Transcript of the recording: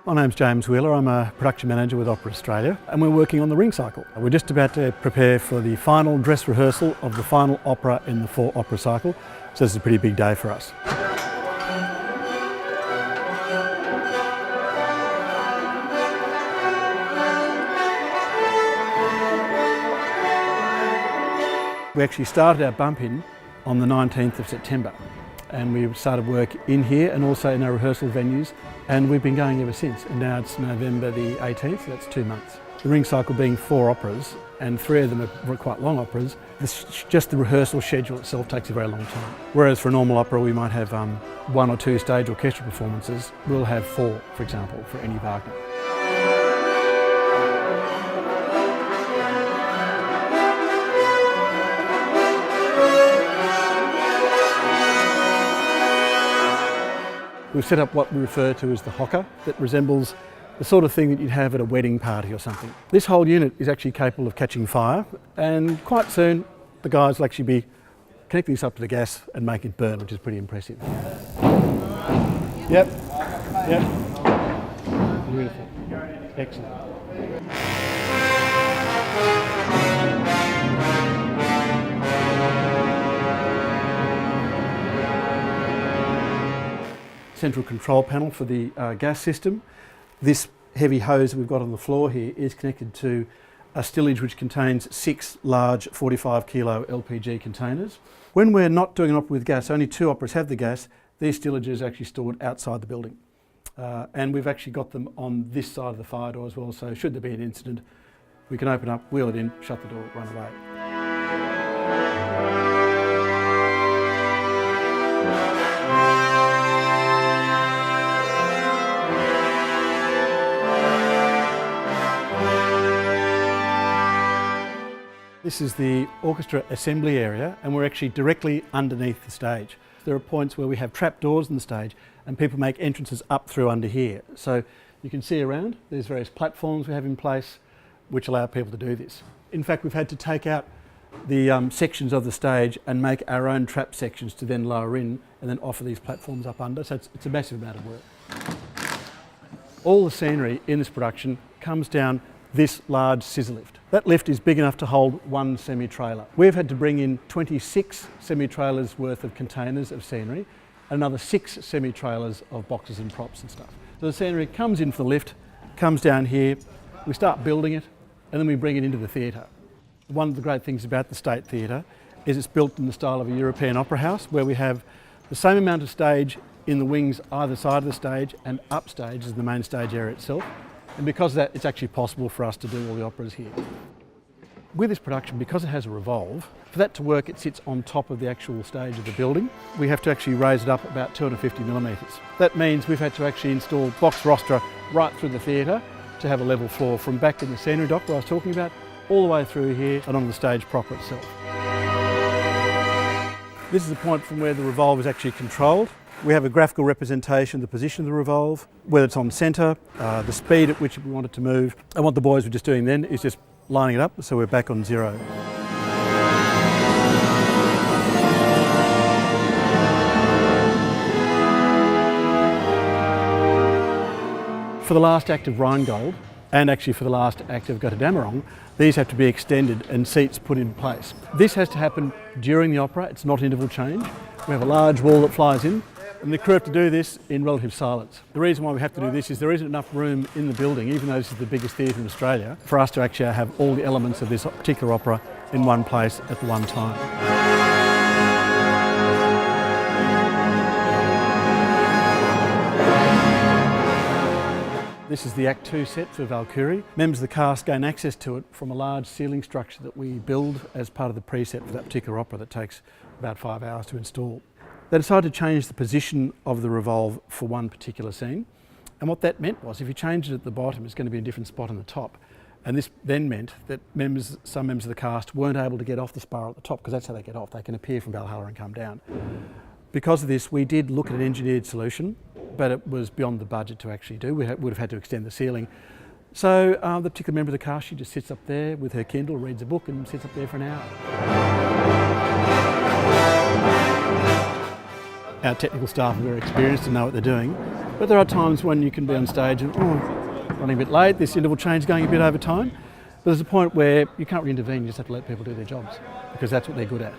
My name's James Wheeler. I'm a production manager with Opera Australia and we're working on the Ring Cycle. We're just about to prepare for the final dress rehearsal of the final opera in the 4 opera cycle, so this is a pretty big day for us. We actually started our bump in on the 19th of September. And we started work in here and also in our rehearsal venues, and we've been going ever since. And now it's November the 18th, so that's 2 months. The Ring Cycle being 4 operas, and 3 of them are quite long operas, just the rehearsal schedule itself takes a very long time. Whereas for a normal opera we might have 1 or 2 stage orchestral performances, we'll have 4, for example, for any Wagner. We've set up what we refer to as the hocker, that resembles the sort of thing that you'd have at a wedding party or something. This whole unit is actually capable of catching fire, and quite soon the guys will actually be connecting this up to the gas and making it burn, which is pretty impressive. Yep. Beautiful. Excellent. Central control panel for the gas system. This heavy hose that we've got on the floor here is connected to a stillage which contains 6 large 45 kilo LPG containers. When we're not doing an opera with gas, only 2 operas have the gas, these stillages are actually stored outside the building. And we've actually got them on this side of the fire door as well, so should there be an incident, we can open up, wheel it in, shut the door, run away. This is the orchestra assembly area, and we're actually directly underneath the stage. There are points where we have trap doors in the stage and people make entrances up through under here. So you can see around, there's various platforms we have in place which allow people to do this. In fact, we've had to take out the sections of the stage and make our own trap sections to then lower in and then offer these platforms up under, so it's a massive amount of work. All the scenery in this production comes down this large scissor lift. That lift is big enough to hold 1 semi-trailer. We've had to bring in 26 semi-trailers worth of containers of scenery and another 6 semi-trailers of boxes and props and stuff. So the scenery comes in for the lift, comes down here, we start building it, and then we bring it into the theatre. One of the great things about the State Theatre is it's built in the style of a European opera house, where we have the same amount of stage in the wings either side of the stage and upstage as the main stage area itself. And because of that, it's actually possible for us to do all the operas here. With this production, because it has a revolve, for that to work, it sits on top of the actual stage of the building. We have to actually raise it up about 250 millimetres. That means we've had to actually install box rostra right through the theatre to have a level floor from back in the scenery dock where I was talking about, all the way through here and on the stage proper itself. This is the point from where the revolve is actually controlled. We have a graphical representation of the position of the revolve, whether it's on centre, the speed at which we want it to move. And what the boys were just doing then is just lining it up, so we're back on 0. For the last act of Rheingold, and actually for the last act of Götterdämmerung, these have to be extended and seats put in place. This has to happen during the opera, it's not interval change. We have a large wall that flies in, and the crew have to do this in relative silence. The reason why we have to do this is there isn't enough room in the building, even though this is the biggest theatre in Australia, for us to actually have all the elements of this particular opera in one place at the one time. This is the Act 2 set for Walküre. Members of the cast gain access to it from a large ceiling structure that we build as part of the preset for that particular opera that takes about 5 hours to install. They decided to change the position of the revolve for one particular scene. And what that meant was if you change it at the bottom, it's going to be a different spot on the top. And this then meant that some members of the cast weren't able to get off the spiral at the top, because that's how they get off. They can appear from Valhalla and come down. Because of this, we did look at an engineered solution, but it was beyond the budget to actually do. We would have had to extend the ceiling. So the particular member of the cast, she just sits up there with her Kindle, reads a book and sits up there for an hour. Our technical staff are very experienced and know what they're doing. But there are times when you can be on stage and, running a bit late, this interval change going a bit over time. But there's a point where you can't really intervene, you just have to let people do their jobs, because that's what they're good at.